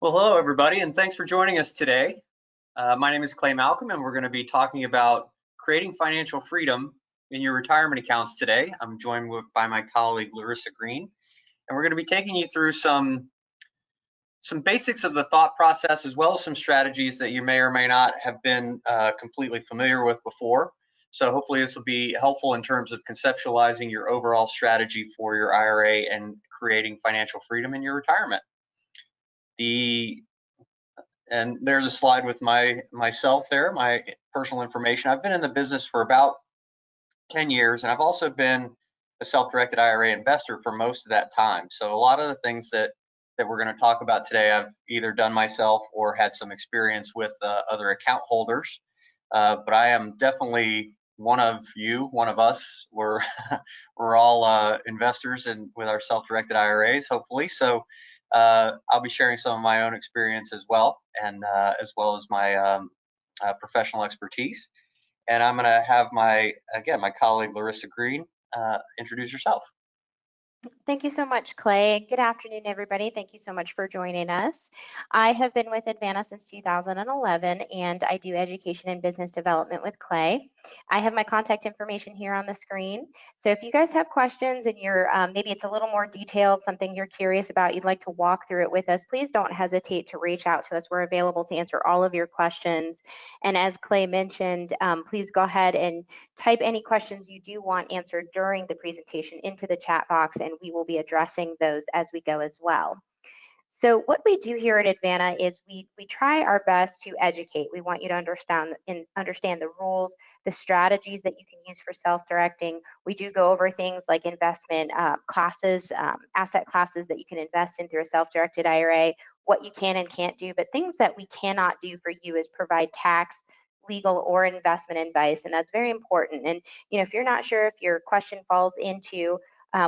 Well, hello, everybody, and thanks for joining us today. My name is Clay Malcolm, and we're going to be talking about creating financial freedom in your retirement accounts today. I'm joined by my colleague, Larissa Greene, and we're going to be taking you through some basics of the thought process, as well as some strategies that you may or may not have been completely familiar with before. So hopefully this will be helpful in terms of conceptualizing your overall strategy for your IRA and creating financial freedom in your retirement. And there's a slide with myself there, my personal information. I've been in the business for about 10 years, and I've also been a self-directed IRA investor for most of that time. So a lot of the things that we're going to talk about today, I've either done myself or had some experience with other account holders. But I am definitely one of us. We're we're all investors with our self-directed IRAs, hopefully. So I'll be sharing some of my own experience as well, and as well as my professional expertise. And I'm going to have my colleague Larissa Greene introduce herself. Thank you so much, Clay. Good afternoon, everybody. Thank you so much for joining us. I have been with Advanta since 2011, and I do education and business development with Clay. I have my contact information here on the screen. So if you guys have questions and you're maybe it's a little more detailed, something you're curious about, you'd like to walk through it with us, please don't hesitate to reach out to us. We're available to answer all of your questions. And as Clay mentioned, please go ahead and type any questions you do want answered during the presentation into the chat box, and we will be addressing those as we go as well. So what we do here at Advanta is we try our best to educate. We want you to understand the rules, the strategies that you can use for self-directing. We do go over things like investment classes, asset classes that you can invest in through a self-directed IRA, what you can and can't do, but things that we cannot do for you is provide tax, legal, or investment advice, and that's very important. And if you're not sure if your question falls into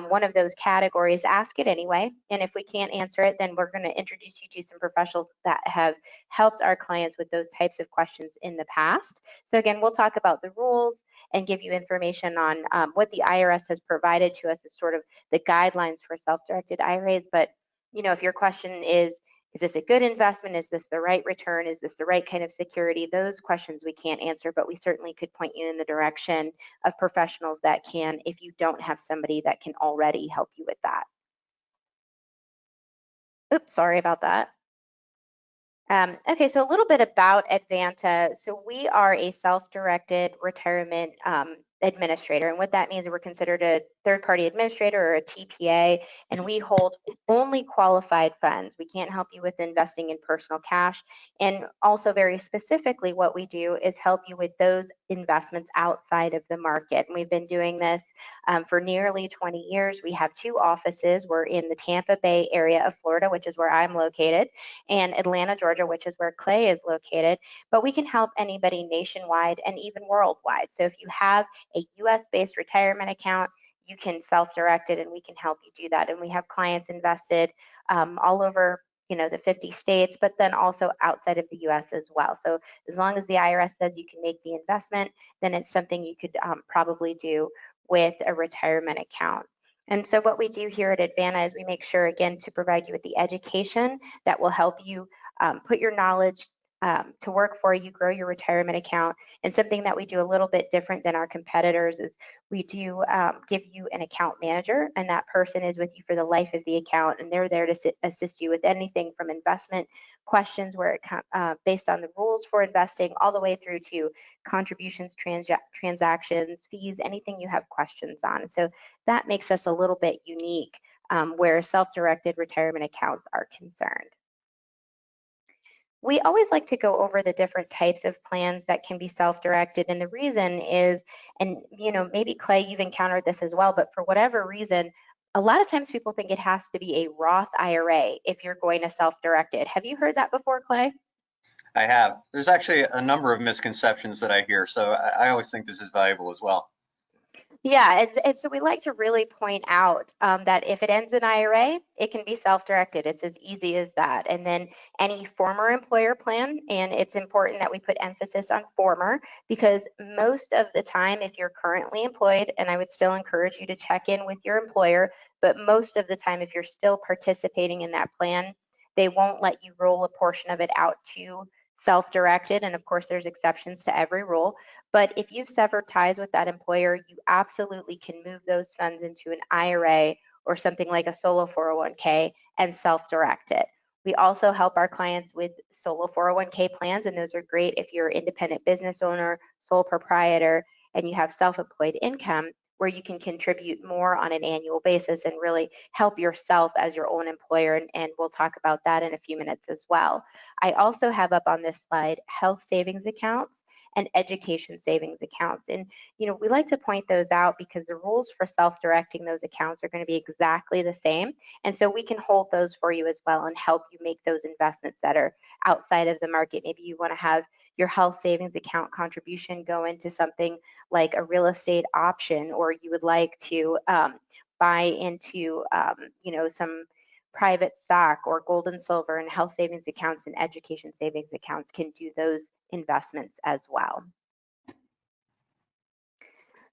one of those categories, ask it anyway. And if we can't answer it, then we're going to introduce you to some professionals that have helped our clients with those types of questions in the past. So again, we'll talk about the rules and give you information on what the IRS has provided to us as sort of the guidelines for self-directed IRAs. But if your question is this a good investment? Is this the right return? Is this the right kind of security? Those questions we can't answer, but we certainly could point you in the direction of professionals that can, if you don't have somebody that can already help you with that. Oops, sorry about that. Okay, so a little bit about Advanta. So we are a self-directed retirement administrator, and what that means is we're considered a third-party administrator or a TPA, and we hold only qualified funds. We can't help you with investing in personal cash, and also very specifically what we do is help you with those investments outside of the market. And we've been doing this for nearly 20 years. We have two offices. We're in the Tampa Bay area of Florida, which is where I'm located, and Atlanta, Georgia, which is where Clay is located, but we can help anybody nationwide and even worldwide. So if you have a US-based retirement account, you can self-direct it and we can help you do that. And we have clients invested all over the 50 states, but then also outside of the US as well. So as long as the IRS says you can make the investment, then it's something you could probably do with a retirement account. And so what we do here at Advanta is we make sure, again, to provide you with the education that will help you put your knowledge to work for you, grow your retirement account. And something that we do a little bit different than our competitors is we do give you an account manager, and that person is with you for the life of the account, and they're there to assist you with anything from investment questions where it based on the rules for investing all the way through to contributions, transactions, fees, anything you have questions on. So that makes us a little bit unique where self-directed retirement accounts are concerned. We always like to go over the different types of plans that can be self-directed, and the reason is, and maybe Clay, you've encountered this as well, but for whatever reason, a lot of times people think it has to be a Roth IRA if you're going to self-direct it. Have you heard that before, Clay? I have. There's actually a number of misconceptions that I hear, so I always think this is valuable as well. Yeah, and so we like to really point out that if it ends in IRA, it can be self-directed. It's as easy as that. And then any former employer plan, and it's important that we put emphasis on former, because most of the time, if you're currently employed, and I would still encourage you to check in with your employer, but most of the time, if you're still participating in that plan, They won't let you roll a portion of it out to self-directed, and of course there's exceptions to every rule, but if you've severed ties with that employer, you absolutely can move those funds into an IRA or something like a solo 401k and self-direct it. We also help our clients with solo 401k plans, and those are great if you're an independent business owner, sole proprietor, and you have self-employed income, where you can contribute more on an annual basis and really help yourself as your own employer. And we'll talk about that in a few minutes as well. I also have up on this slide health savings accounts and education savings accounts. And we like to point those out because the rules for self-directing those accounts are going to be exactly the same. And so we can hold those for you as well and help you make those investments that are outside of the market. Maybe you want to have your health savings account contribution go into something like a real estate option, or you would like to buy into some private stock or gold and silver, and health savings accounts and education savings accounts can do those investments as well.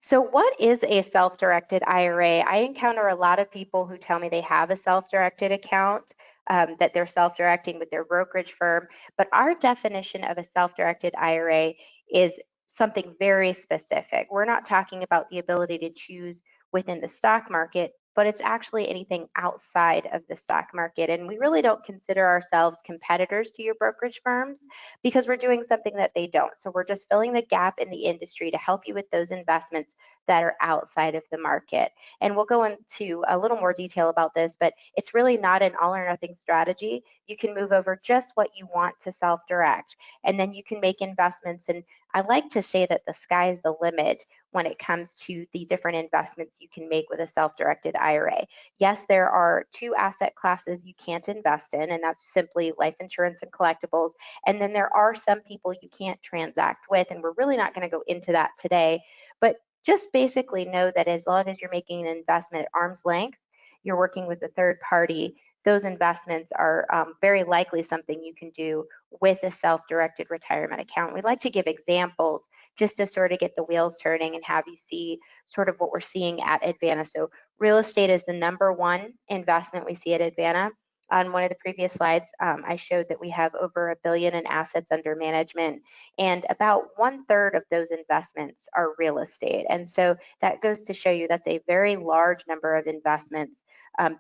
So what is a self-directed IRA? I encounter a lot of people who tell me they have a self-directed account, that they're self-directing with their brokerage firm, but our definition of a self-directed IRA is something very specific. We're not talking about the ability to choose within the stock market, but it's actually anything outside of the stock market. And we really don't consider ourselves competitors to your brokerage firms because we're doing something that they don't. So we're just filling the gap in the industry to help you with those investments that are outside of the market. And we'll go into a little more detail about this, but it's really not an all or nothing strategy. You can move over just what you want to self-direct, and then you can make investments. And I like to say that the sky is the limit when it comes to the different investments you can make with a self-directed IRA. Yes, there are two asset classes you can't invest in, and that's simply life insurance and collectibles. And then there are some people you can't transact with, and we're really not going to go into that today. But just basically know that as long as you're making an investment at arm's length, you're working with a third party, those investments are very likely something you can do with a self-directed retirement account. We like to give examples just to sort of get the wheels turning and have you see sort of what we're seeing at Advanta. So real estate is the #1 investment we see at Advanta. On one of the previous slides, I showed that we have over $1 billion in assets under management, and about 1/3 of those investments are real estate. And so that goes to show you that's a very large number of investments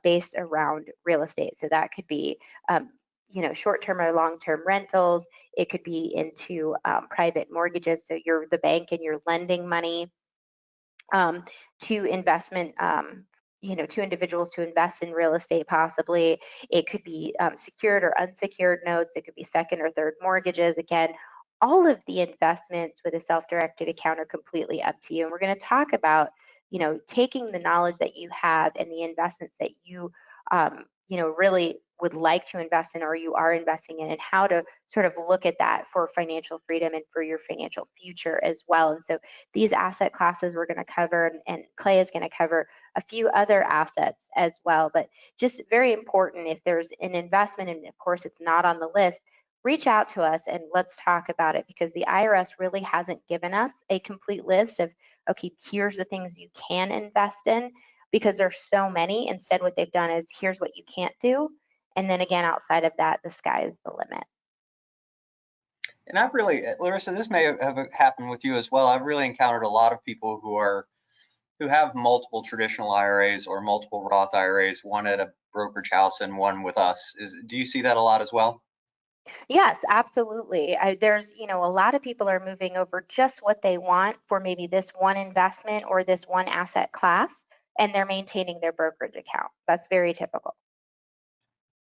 based around real estate. So that could be short-term or long-term rentals. It could be into private mortgages. So you're the bank and you're lending money to investment, to individuals to invest in real estate possibly. It could be secured or unsecured notes. It could be second or third mortgages. Again, all of the investments with a self-directed account are completely up to you. And we're going to talk about, taking the knowledge that you have and the investments that you, really would like to invest in or you are investing in, and how to sort of look at that for financial freedom and for your financial future as well. And so these asset classes we're going to cover, and Clay is going to cover a few other assets as well. But just very important, if there's an investment and of course it's not on the list, reach out to us and let's talk about it, because the IRS really hasn't given us a complete list of, okay, here's the things you can invest in, because there's so many. Instead, what they've done is, here's what you can't do. And then again, outside of that, the sky is the limit. And I've really, Larissa, this may have happened with you as well. I've really encountered a lot of people who have multiple traditional IRAs or multiple Roth IRAs, one at a brokerage house and one with us. Do you see that a lot as well? Yes, absolutely. There's, a lot of people are moving over just what they want for maybe this one investment or this one asset class, and they're maintaining their brokerage account. That's very typical.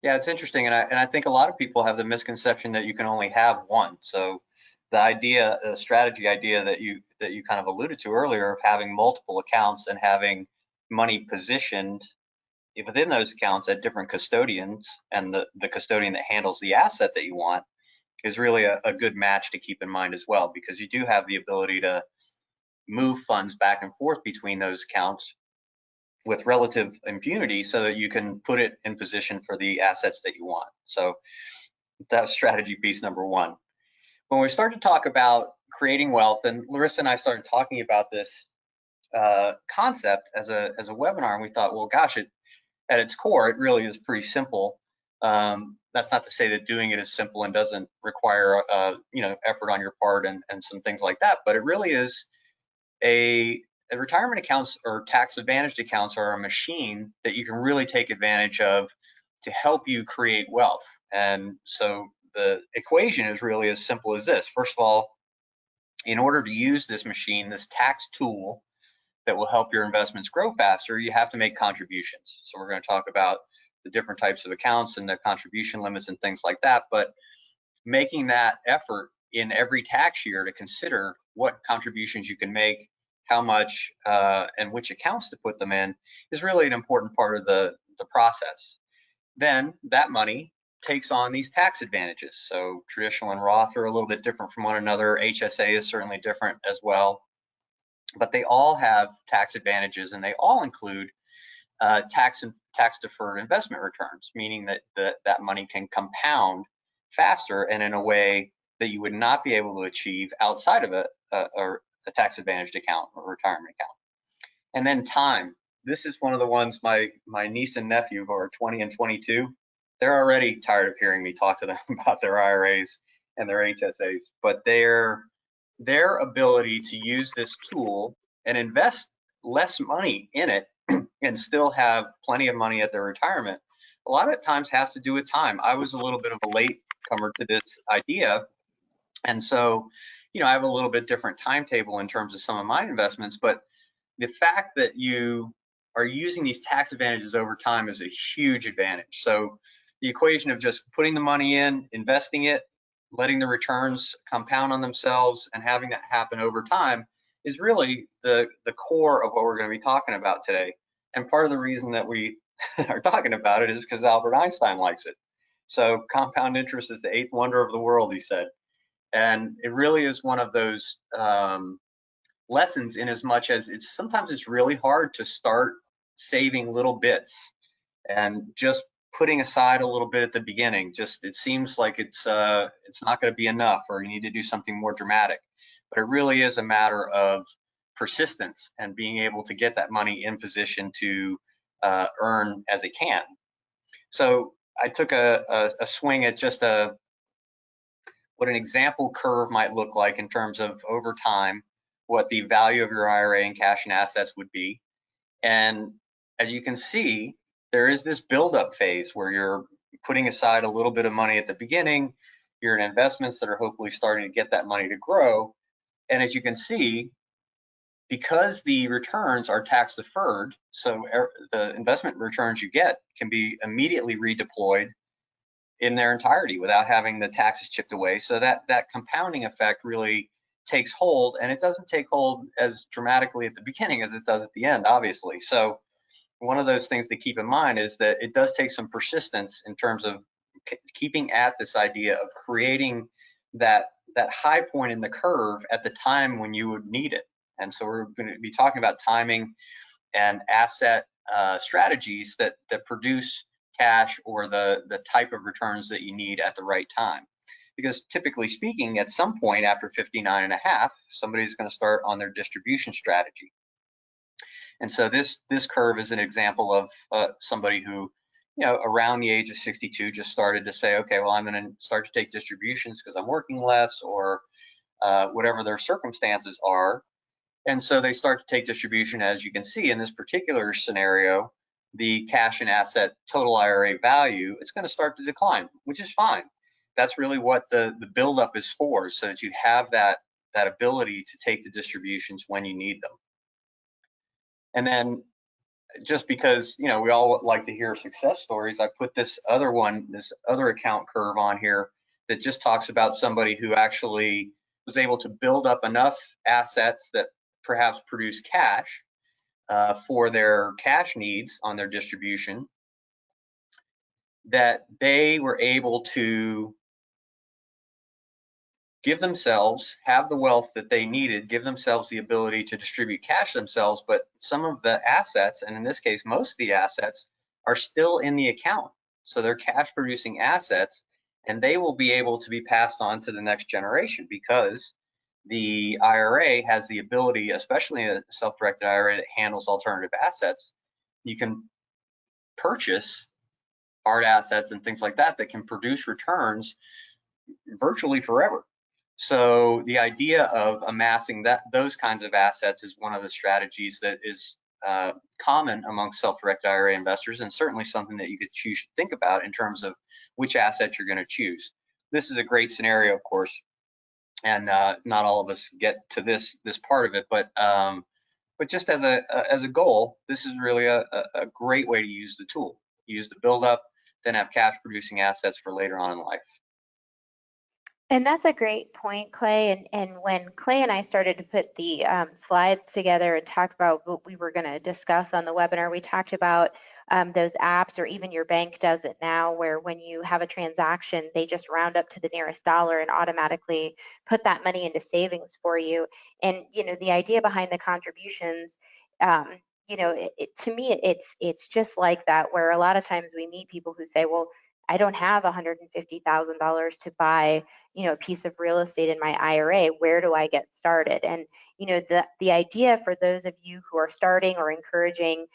Yeah, it's interesting, and I think a lot of people have the misconception that you can only have one. So the strategy idea that you kind of alluded to earlier of having multiple accounts and having money positioned within those accounts at different custodians, and the custodian that handles the asset that you want is really a good match to keep in mind as well, because you do have the ability to move funds back and forth between those accounts with relative impunity so that you can put it in position for the assets that you want. So that's strategy piece #1. When we start to talk about creating wealth, and Larissa and I started talking about this concept as a webinar, and we thought, well, gosh, at its core, it really is pretty simple. That's not to say that doing it is simple and doesn't require, effort on your part and some things like that, but it really is retirement accounts or tax advantaged accounts are a machine that you can really take advantage of to help you create wealth. And so the equation is really as simple as this. First of all, in order to use this machine, this tax tool that will help your investments grow faster, you have to make contributions. So we're going to talk about the different types of accounts and the contribution limits and things like that. But making that effort in every tax year to consider what contributions you can make, how much, and which accounts to put them in is really an important part of the process. Then that money takes on these tax advantages. So traditional and Roth are a little bit different from one another. HSA is certainly different as well, but they all have tax advantages, and they all include tax deferred investment returns, meaning that that money can compound faster and in a way that you would not be able to achieve outside of a tax advantaged account or retirement account. And then time. This is one of the ones my niece and nephew, who are 20 and 22, they're already tired of hearing me talk to them about their IRAs and their HSAs, but their ability to use this tool and invest less money in it and still have plenty of money at their retirement, a lot of times has to do with time. I was a little bit of a late comer to this idea, and so I have a little bit different timetable in terms of some of my investments, but the fact that you are using these tax advantages over time is a huge advantage. So the equation of just putting the money in, investing it, letting the returns compound on themselves, and having that happen over time is really the core of what we're going to be talking about today. And part of the reason that we are talking about it is because Albert Einstein likes it. So compound interest is the eighth wonder of the world, he said. And it really is one of those lessons, in as much as sometimes it's really hard to start saving little bits and just putting aside a little bit at the beginning. Just it seems like it's not going to be enough, or you need to do something more dramatic. But it really is a matter of persistence and being able to get that money in position to earn as it can. So I took a swing at just what an example curve might look like in terms of over time, what the value of your IRA and cash and assets would be. And as you can see, there is this build-up phase where you're putting aside a little bit of money at the beginning. You're in investments that are hopefully starting to get that money to grow. And as you can see, because the returns are tax deferred, so the investment returns you get can be immediately redeployed in their entirety without having the taxes chipped away. So that compounding effect really takes hold, and it doesn't take hold as dramatically at the beginning as it does at the end, obviously. So one of those things to keep in mind is that it does take some persistence in terms of keeping at this idea of creating that high point in the curve at the time when you would need it. And so we're going to be talking about timing and asset strategies that produce cash or the type of returns that you need at the right time. Because typically speaking, at some point after 59 and a half, somebody's going to start on their distribution strategy. And so this curve is an example of somebody who, around the age of 62 just started to say, okay, well, I'm going to start to take distributions because I'm working less, or whatever their circumstances are. And so they start to take distribution. As you can see in this particular scenario, the cash and asset total IRA value, it's going to start to decline, which is fine. That's really what the buildup is for, so that you have that ability to take the distributions when you need them. And then just because, we all like to hear success stories, I put this other account curve on here that just talks about somebody who actually was able to build up enough assets that perhaps produce cash for their cash needs on their distribution, that they were able to have the wealth that they needed, give themselves the ability to distribute cash themselves, but some of the assets, and in this case, most of the assets, are still in the account. So they're cash producing assets, and they will be able to be passed on to the next generation, because the IRA has the ability, especially a self-directed IRA that handles alternative assets, you can purchase hard assets and things like that that can produce returns virtually forever. So the idea of amassing those kinds of assets is one of the strategies that is common among self-directed IRA investors, and certainly something that you could choose to think about in terms of which assets you're going to choose. This is a great scenario, of course, and not all of us get to this part of it, but just as a goal, this is really a great way to use the tool. Use the build up, then have cash producing assets for later on in life. And that's a great point, Clay. And when Clay and I started to put the slides together and talk about what we were going to discuss on the webinar, we talked about those apps, or even your bank does it now, where when you have a transaction, they just round up to the nearest dollar and automatically put that money into savings for you. And, you know, the idea behind the contributions, you know, to me, it's just like that, where a lot of times we meet people who say, well, I don't have $150,000 to buy, you know, a piece of real estate in my IRA. Where do I get started? And, you know, the idea for those of you who are starting or encouraging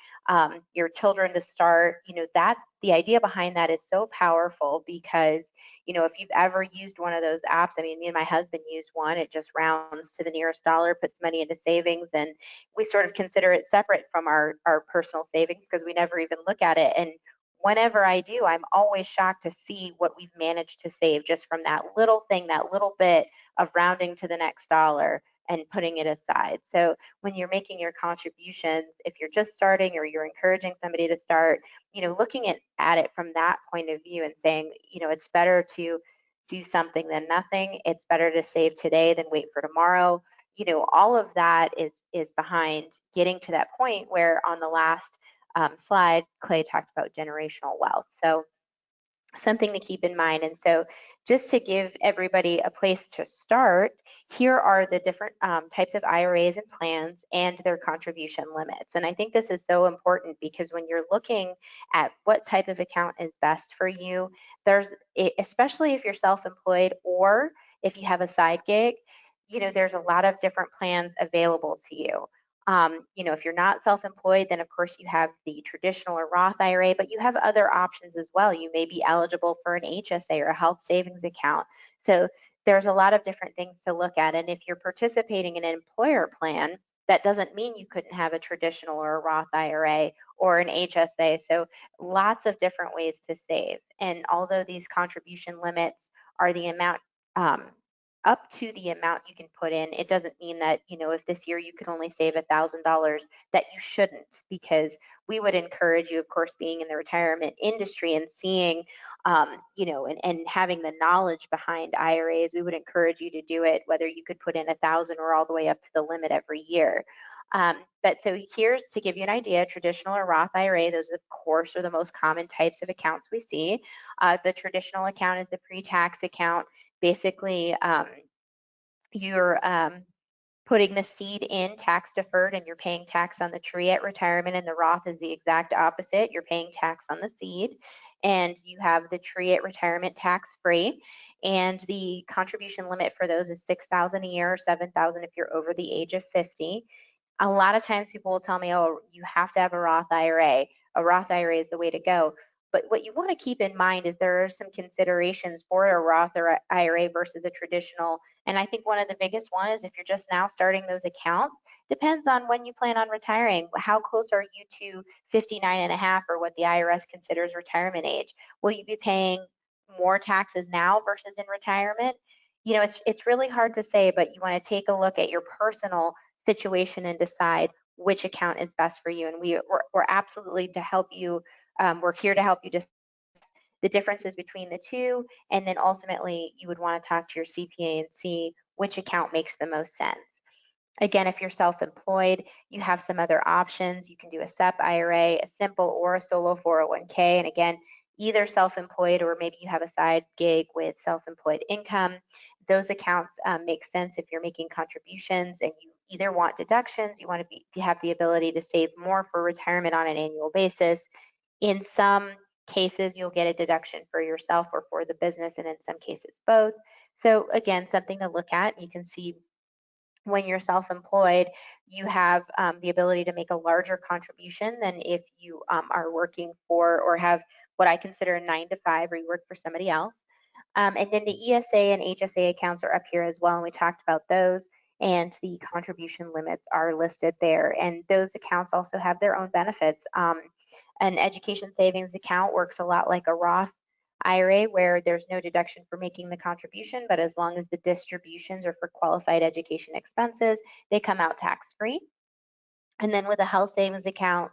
your children to start, you know, that's the idea behind that is so powerful, because, you know, if you've ever used one of those apps, I mean, me and my husband used one. It just rounds to the nearest dollar, puts money into savings, and we sort of consider it separate from our personal savings because we never even look at it. And whenever I do, I'm always shocked to see what we've managed to save just from that little thing, that little bit of rounding to the next dollar and putting it aside. So when you're making your contributions, if you're just starting or you're encouraging somebody to start, you know, looking at it from that point of view and saying, you know, it's better to do something than nothing. It's better to save today than wait for tomorrow. You know, all of that is behind getting to that point where on the last slide, Clay talked about generational wealth. So something to keep in mind. And so just to give everybody a place to start, here are the different types of IRAs and plans and their contribution limits. And I think this is so important because when you're looking at what type of account is best for you, especially if you're self-employed or if you have a side gig, you know, there's a lot of different plans available to you. You know, if you're not self-employed, then of course you have the traditional or Roth IRA, but you have other options as well. You may be eligible for an HSA or a health savings account. So there's a lot of different things to look at. And if you're participating in an employer plan, that doesn't mean you couldn't have a traditional or a Roth IRA or an HSA. So lots of different ways to save. And although these contribution limits are the amount up to the amount you can put in, it doesn't mean that, you know, if this year you could only save $1,000 that you shouldn't, because we would encourage you, of course, being in the retirement industry and seeing, you know, and having the knowledge behind IRAs, we would encourage you to do it, whether you could put in 1,000 or all the way up to the limit every year. But so here's to give you an idea, traditional or Roth IRA, those of course are the most common types of accounts we see. The traditional account is the pre-tax account. Basically, you're putting the seed in tax deferred and you're paying tax on the tree at retirement, and the Roth is the exact opposite. You're paying tax on the seed, and you have the tree at retirement tax free, and the contribution limit for those is $6,000 a year or $7,000 if you're over the age of 50. A lot of times people will tell me, oh, you have to have a Roth IRA. A Roth IRA is the way to go. But what you want to keep in mind is there are some considerations for a Roth or IRA versus a traditional. And I think one of the biggest one is if you're just now starting those accounts, depends on when you plan on retiring. How close are you to 59 and a half, or what the IRS considers retirement age? Will you be paying more taxes now versus in retirement? You know, it's really hard to say, but you want to take a look at your personal situation and decide which account is best for you. And we're absolutely to help you. We're here to help you discuss the differences between the two, and then ultimately you would want to talk to your CPA and see which account makes the most sense. Again, if you're self-employed, you have some other options. You can do a SEP IRA, a simple or a solo 401k. And again, either self-employed or maybe you have a side gig with self-employed income. Those accounts make sense if you're making contributions and you either want deductions, you have the ability to save more for retirement on an annual basis. In some cases, you'll get a deduction for yourself or for the business, and in some cases, both. So again, something to look at. You can see when you're self-employed, you have the ability to make a larger contribution than if you are working for or have what I consider a 9 to 5 where you work for somebody else. And then the ESA and HSA accounts are up here as well, and we talked about those. And the contribution limits are listed there. And those accounts also have their own benefits. An education savings account works a lot like a Roth IRA, where there's no deduction for making the contribution, but as long as the distributions are for qualified education expenses, they come out tax-free. And then with a health savings account,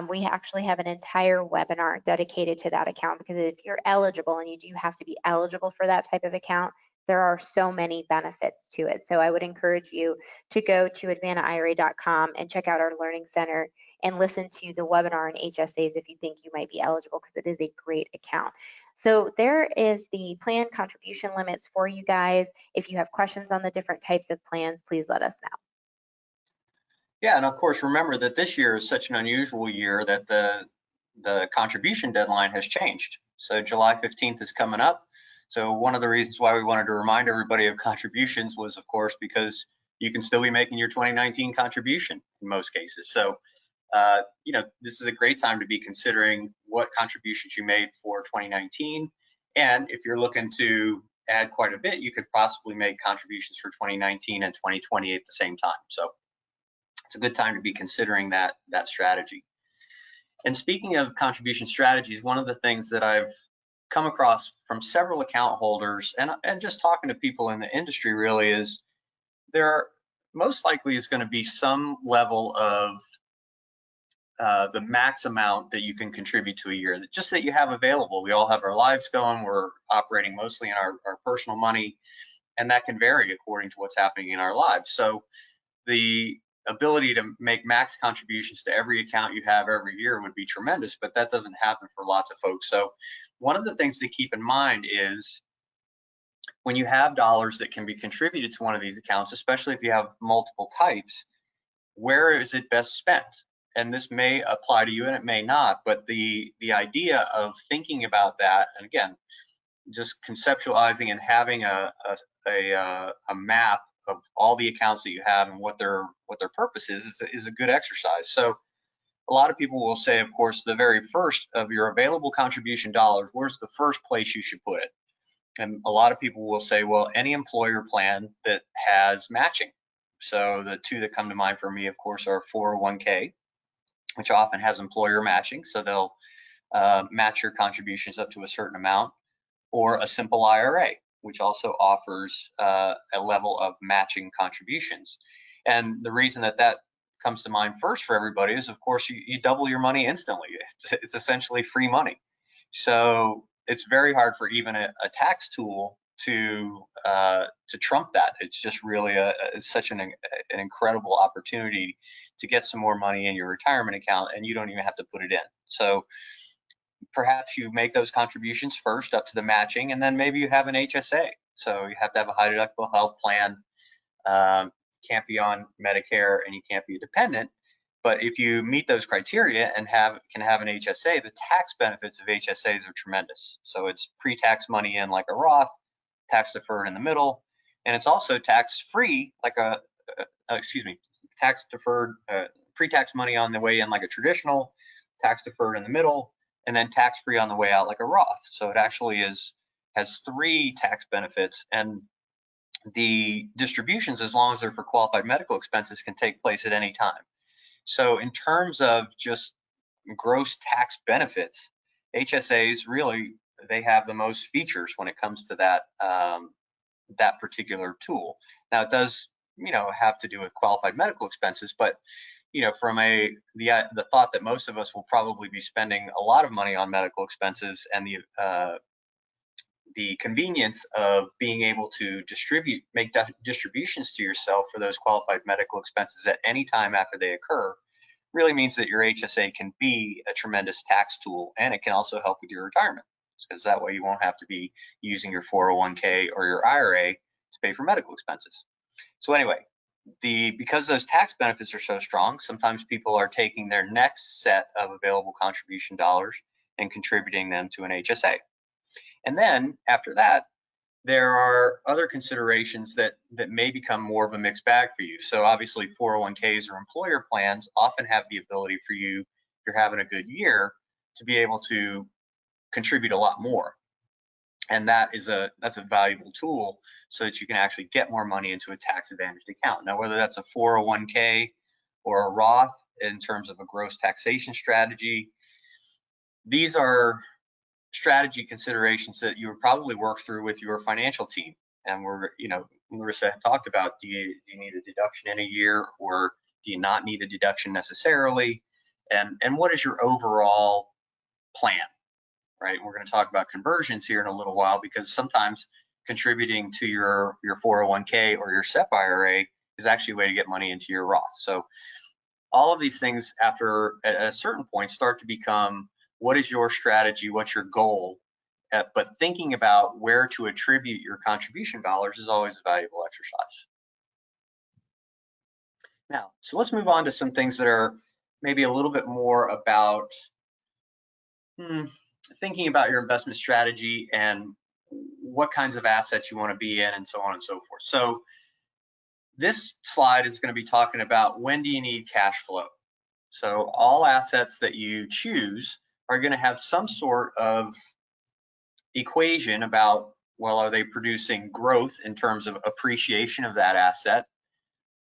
we actually have an entire webinar dedicated to that account, because if you're eligible, and you do have to be eligible for that type of account, there are so many benefits to it. So I would encourage you to go to advantaira.com and check out our Learning Center and listen to the webinar on HSAs if you think you might be eligible, because it is a great account. So there is the plan contribution limits for you guys. If you have questions on the different types of plans, please let us know. Yeah, and of course, remember that this year is such an unusual year that the contribution deadline has changed. So July 15th is coming up. So one of the reasons why we wanted to remind everybody of contributions was, of course, because you can still be making your 2019 contribution in most cases. So, you know, this is a great time to be considering what contributions you made for 2019. And if you're looking to add quite a bit, you could possibly make contributions for 2019 and 2020 at the same time. So it's a good time to be considering that strategy. And speaking of contribution strategies, one of the things that I've come across from several account holders and just talking to people in the industry really is there most likely is going to be some level of the max amount that you can contribute to a year, just that you have available. We all have our lives going. We're operating mostly in our personal money, and that can vary according to what's happening in our lives. So the ability to make max contributions to every account you have every year would be tremendous, but that doesn't happen for lots of folks. So one of the things to keep in mind is when you have dollars that can be contributed to one of these accounts, especially if you have multiple types, where is it best spent? And this may apply to you and it may not, but the idea of thinking about that, and again, just conceptualizing and having a map of all the accounts that you have and what their purpose is a good exercise. So a lot of people will say, of course, the very first of your available contribution dollars, where's the first place you should put it? And a lot of people will say, well, any employer plan that has matching. So the two that come to mind for me, of course, are 401k, which often has employer matching. So they'll match your contributions up to a certain amount, or a simple IRA, which also offers a level of matching contributions. And the reason that comes to mind first for everybody is, of course, you double your money instantly. It's essentially free money. So it's very hard for even a tax tool to trump that. It's just really it's such an incredible opportunity to get some more money in your retirement account, and you don't even have to put it in. So perhaps you make those contributions first up to the matching, and then maybe you have an HSA. So you have to have a high deductible health plan. You can't be on Medicare, and you can't be a dependent. But if you meet those criteria and can have an HSA, the tax benefits of HSAs are tremendous. So it's pre-tax money in like a Roth, tax deferred in the middle, and it's also tax-free like tax deferred, pre-tax money on the way in like a traditional, tax deferred in the middle, and then tax-free on the way out like a Roth. So it actually has three tax benefits, and the distributions, as long as they're for qualified medical expenses, can take place at any time. So in terms of just gross tax benefits, HSAs really, they have the most features when it comes to that that particular tool. Now it does, you know, have to do with qualified medical expenses, but you know, from the thought that most of us will probably be spending a lot of money on medical expenses, and the convenience of being able to make distributions to yourself for those qualified medical expenses at any time after they occur, really means that your HSA can be a tremendous tax tool, and it can also help with your retirement, because that way you won't have to be using your 401k or your IRA to pay for medical expenses. So anyway, because those tax benefits are so strong, sometimes people are taking their next set of available contribution dollars and contributing them to an HSA. And then after that, there are other considerations that may become more of a mixed bag for you. So obviously 401ks or employer plans often have the ability for you, if you're having a good year, to be able to contribute a lot more. And that's a valuable tool so that you can actually get more money into a tax advantaged account. Now, whether that's a 401k or a Roth in terms of a gross taxation strategy, these are strategy considerations that you would probably work through with your financial team. And Larissa had talked about, do you need a deduction in a year, or do you not need a deduction necessarily? And what is your overall plan, right? We're going to talk about conversions here in a little while, because sometimes contributing to your 401k or your SEP IRA is actually a way to get money into your Roth. So all of these things, after at a certain point, start to become, what is your strategy? What's your goal? But thinking about where to attribute your contribution dollars is always a valuable exercise. Now, so let's move on to some things that are maybe a little bit more about thinking about your investment strategy and what kinds of assets you want to be in, and so on and so forth. So this slide is going to be talking about, when do you need cash flow? So all assets that you choose are going to have some sort of equation about, well, are they producing growth in terms of appreciation of that asset,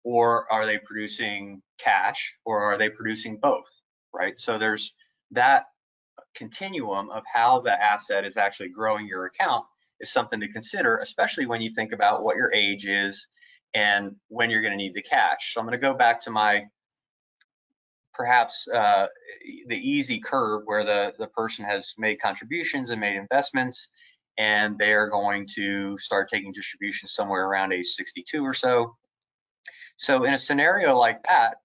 or are they producing cash, or are they producing both, right? So there's that continuum of how the asset is actually growing your account is something to consider, especially when you think about what your age is and when you're going to need the cash. So I'm going to go back to my perhaps the easy curve, where the person has made contributions and made investments, and they are going to start taking distributions somewhere around age 62 or so. So in a scenario like that,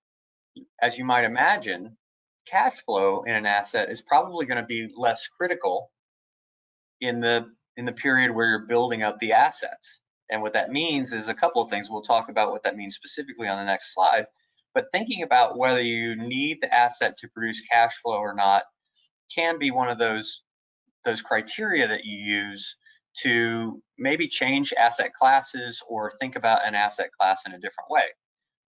as you might imagine, cash flow in an asset is probably going to be less critical in the period where you're building up the assets. And what that means is a couple of things. We'll talk about what that means specifically on the next slide. But thinking about whether you need the asset to produce cash flow or not can be one of those criteria that you use to maybe change asset classes or think about an asset class in a different way.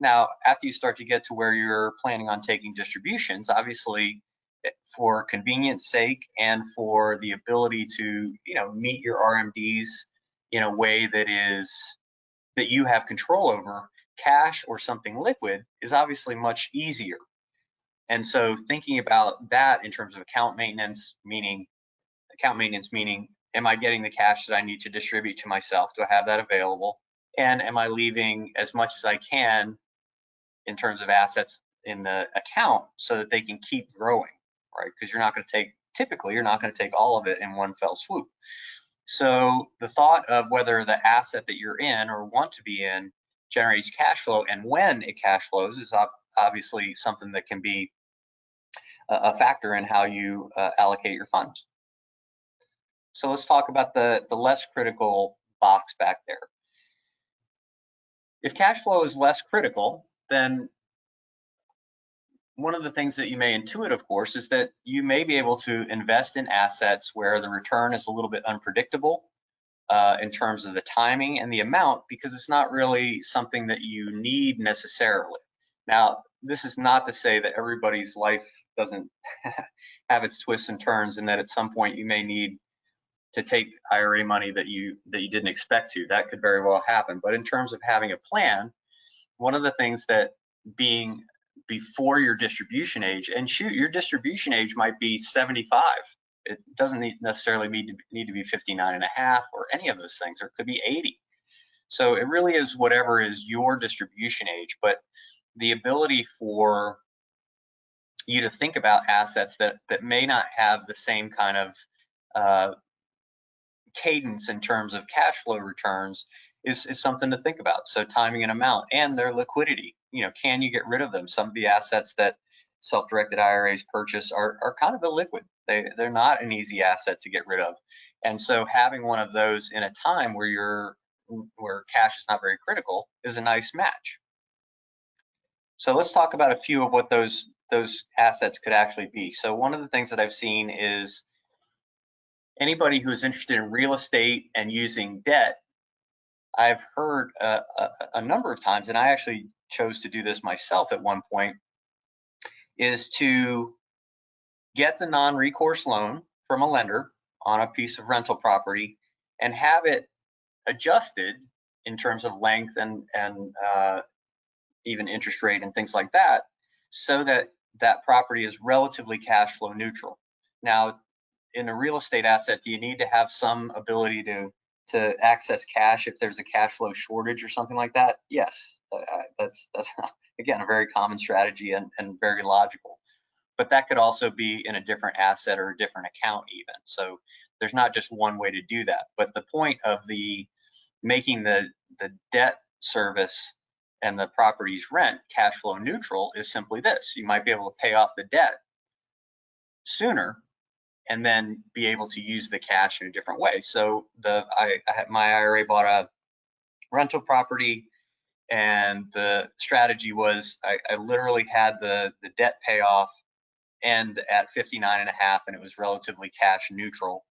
Now, after you start to get to where you're planning on taking distributions, obviously, for convenience sake and for the ability to, meet your RMDs in a way that you have control over, cash or something liquid is obviously much easier. And so thinking about that in terms of account maintenance, meaning, am I getting the cash that I need to distribute to myself? Do I have that available? And am I leaving as much as I can in terms of assets in the account so that they can keep growing, right? Because typically you're not going to take all of it in one fell swoop. So the thought of whether the asset that you're in or want to be in generates cash flow, and when it cash flows, is obviously something that can be a factor in how you allocate your funds. So let's talk about the less critical box back there. If cash flow is less critical, then one of the things that you may intuit, of course, is that you may be able to invest in assets where the return is a little bit unpredictable in terms of the timing and the amount, because it's not really something that you need necessarily. Now, this is not to say that everybody's life doesn't have its twists and turns, and that at some point you may need to take IRA money that you didn't expect to. That could very well happen. But in terms of having a plan, one of the things that being before your distribution age, and shoot, your distribution age might be 75. It doesn't necessarily need to be 59 and a half or any of those things, or it could be 80. So it really is whatever is your distribution age, but the ability for you to think about assets that may not have the same kind of cadence in terms of cash flow returns is something to think about. So timing and amount, and their liquidity. Can you get rid of them? Some of the assets that self-directed IRAs purchase are kind of illiquid. They're not an easy asset to get rid of. And so having one of those in a time where cash is not very critical is a nice match. So let's talk about a few of what those assets could actually be. So one of the things that I've seen is anybody who's interested in real estate and using debt. I've heard a number of times, and I actually chose to do this myself at one point, is to get the non-recourse loan from a lender on a piece of rental property and have it adjusted in terms of length and even interest rate and things like that, so that that property is relatively cash flow neutral. Now, in a real estate asset, do you need to have some ability to access cash if there's a cash flow shortage or something like that? Yes, that's again a very common strategy and very logical. But that could also be in a different asset or a different account even. So there's not just one way to do that. But the point of the making the debt service and the property's rent cash flow neutral is simply this: you might be able to pay off the debt sooner and then be able to use the cash in a different way. So my IRA bought a rental property, and the strategy was I literally had the debt payoff end at 59.5, and it was relatively cash neutral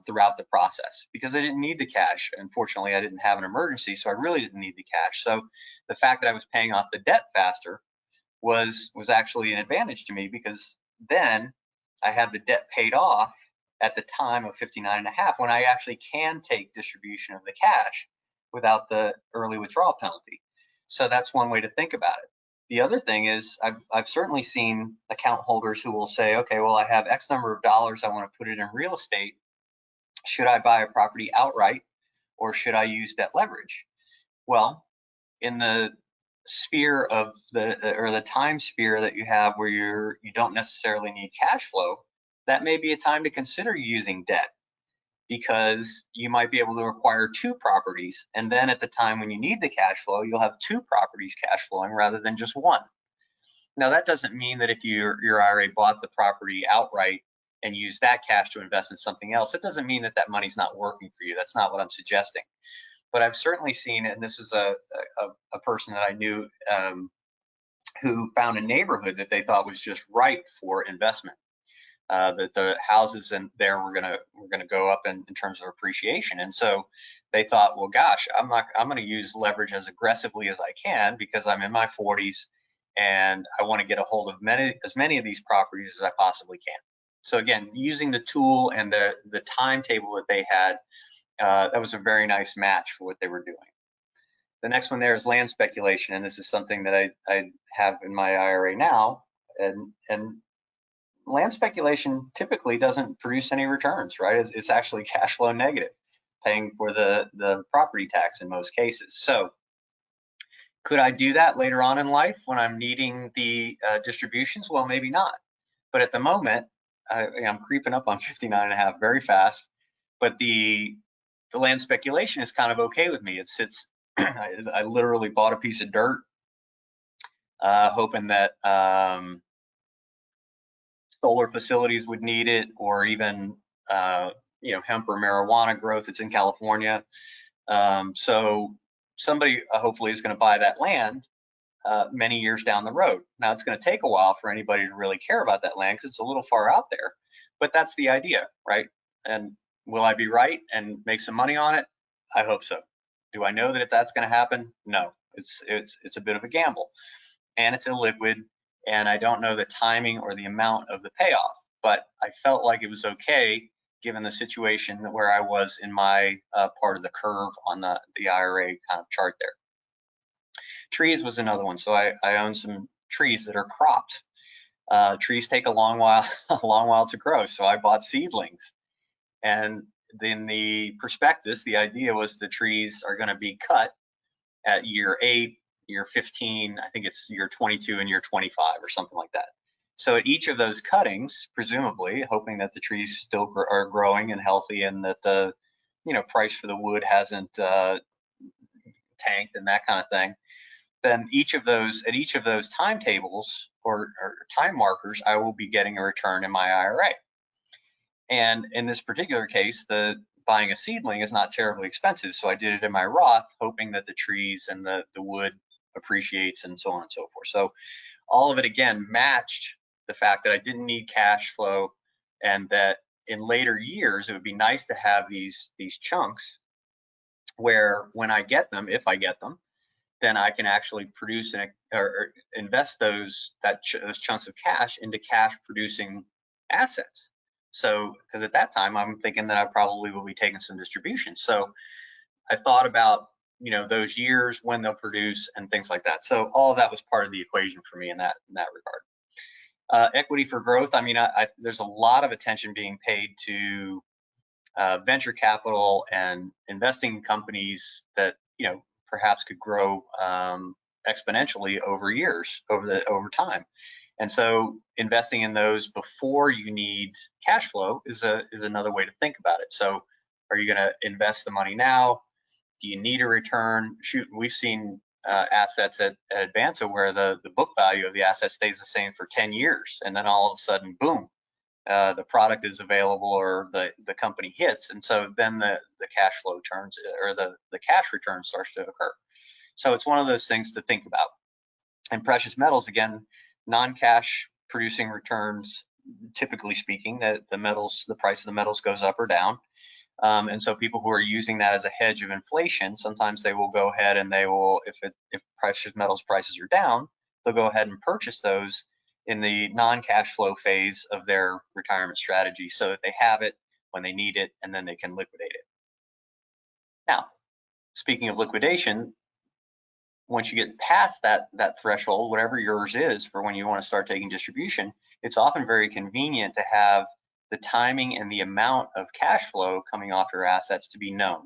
throughout the process because I didn't need the cash. Unfortunately, I didn't have an emergency, so I really didn't need the cash. So the fact that I was paying off the debt faster was actually an advantage to me, because then I had the debt paid off at the time of 59.5 when I actually can take distribution of the cash without the early withdrawal penalty. So that's one way to think about it. The other thing is I've certainly seen account holders who will say, okay, well, I have X number of dollars, I want to put it in real estate. Should I buy a property outright or should I use debt leverage? Well, in the sphere of the time sphere that you have where you don't necessarily need cash flow, that may be a time to consider using debt, because you might be able to acquire 2 properties, and then at the time when you need the cash flow, you'll have 2 properties cash flowing rather than just 1. Now, that doesn't mean that if your IRA bought the property outright and used that cash to invest in something else, it doesn't mean that that money's not working for you. That's not what I'm suggesting. But I've certainly seen, and this is a person that I knew who found a neighborhood that they thought was just right for investment. That the houses in there were gonna go up in terms of appreciation, and so they thought, well, gosh, I'm gonna use leverage as aggressively as I can because I'm in my 40s and I want to get a hold of as many of these properties as I possibly can. So again, using the tool and the timetable that they had, that was a very nice match for what they were doing. The next one there is land speculation, and this is something that I have in my IRA now, and land speculation typically doesn't produce any returns, right? It's actually cash flow negative, paying for the property tax in most cases. So could I do that later on in life when I'm needing the distributions? Well, maybe not. But at the moment, I'm creeping up on 59.5 very fast. But the land speculation is kind of okay with me. It sits. I literally bought a piece of dirt, hoping that solar facilities would need it, or even hemp or marijuana growth. It's in California, so somebody hopefully is going to buy that land many years down the road. Now, it's going to take a while for anybody to really care about that land because it's a little far out there, but that's the idea, right? And will I be right and make some money on it? I hope so. Do I know that if that's going to happen? No. It's a bit of a gamble, and it's illiquid, and I don't know the timing or the amount of the payoff, but I felt like it was okay given the situation where I was in my part of the curve on the IRA kind of chart there. Trees was another one. So I own some trees that are cropped. Trees take a long while to grow. So I bought seedlings, and in the prospectus, the idea was the trees are going to be cut at year 8, year 15, I think it's year 22 and year 25 or something like that. So at each of those cuttings, presumably hoping that the trees still are growing and healthy, and that the price for the wood hasn't tanked and that kind of thing, then at each of those timetables or time markers, I will be getting a return in my IRA. And in this particular case, buying a seedling is not terribly expensive, so I did it in my Roth, hoping that the trees and the wood appreciates and so on and so forth. So all of it again matched the fact that I didn't need cash flow, and that in later years it would be nice to have these chunks where when I get them, if I get them, then I can actually produce or invest those chunks of cash into cash producing assets. So, because at that time I'm thinking that I probably will be taking some distributions. So I thought about, those years when they'll produce and things like that. So all of that was part of the equation for me in that regard. Equity for growth. I mean, there's a lot of attention being paid to venture capital and investing in companies that perhaps could grow exponentially over years, over time. And so investing in those before you need cash flow is another way to think about it. So are you going to invest the money now? Do you need a return? Shoot, we've seen assets at Advanta where the book value of the asset stays the same for 10 years, and then all of a sudden, boom, the product is available or the company hits, and so then the cash flow turns, or the cash return starts to occur. So it's one of those things to think about. And precious metals, again, non-cash producing returns, typically speaking, that the price of the metals goes up or down. And so people who are using that as a hedge of inflation, sometimes they will go ahead and they will, if precious metals prices are down, they'll go ahead and purchase those in the non-cash flow phase of their retirement strategy so that they have it when they need it, and then they can liquidate it. Now, speaking of liquidation, once you get past that threshold, whatever yours is for when you want to start taking distribution, it's often very convenient to have the timing and the amount of cash flow coming off your assets to be known.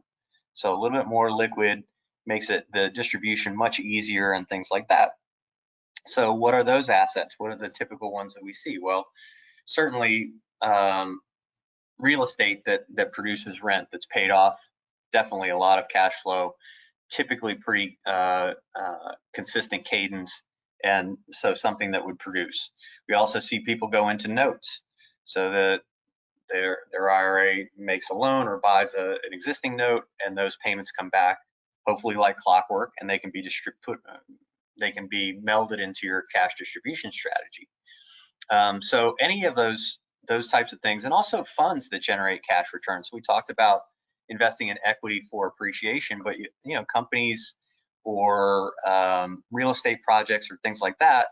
So a little bit more liquid makes the distribution much easier and things like that. So what are those assets? What are the typical ones that we see? Well, certainly real estate that produces rent that's paid off, definitely a lot of cash flow, typically pretty consistent cadence, and so something that would produce. We also see people go into notes, so that their IRA makes a loan or buys an existing note, and those payments come back, hopefully like clockwork, and they can be melded into your cash distribution strategy. So any of those types of things, and also funds that generate cash returns. We talked about investing in equity for appreciation, but companies or real estate projects or things like that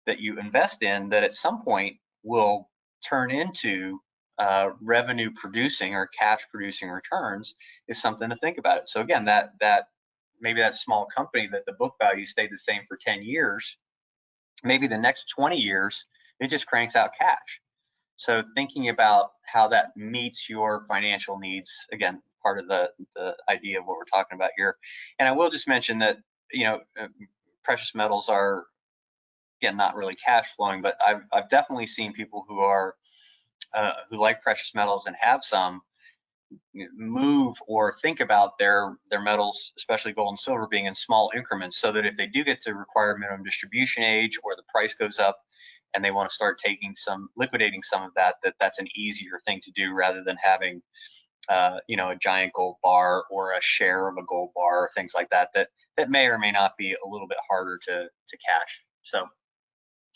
you invest in that at some point will turn into revenue producing or cash producing returns is something to think about. So again, that maybe that small company that the book value stayed the same for 10 years, maybe the next 20 years it just cranks out cash. So thinking about how that meets your financial needs, again, part of the idea of what we're talking about here. And I will just mention that precious metals are, again, not really cash flowing, but I've definitely seen people who are who like precious metals and have some move or think about their metals, especially gold and silver, being in small increments, so that if they do get to require minimum distribution age or the price goes up and they want to start liquidating some of that, that's an easier thing to do rather than having a giant gold bar or a share of a gold bar or things like that may or may not be a little bit harder to cash. So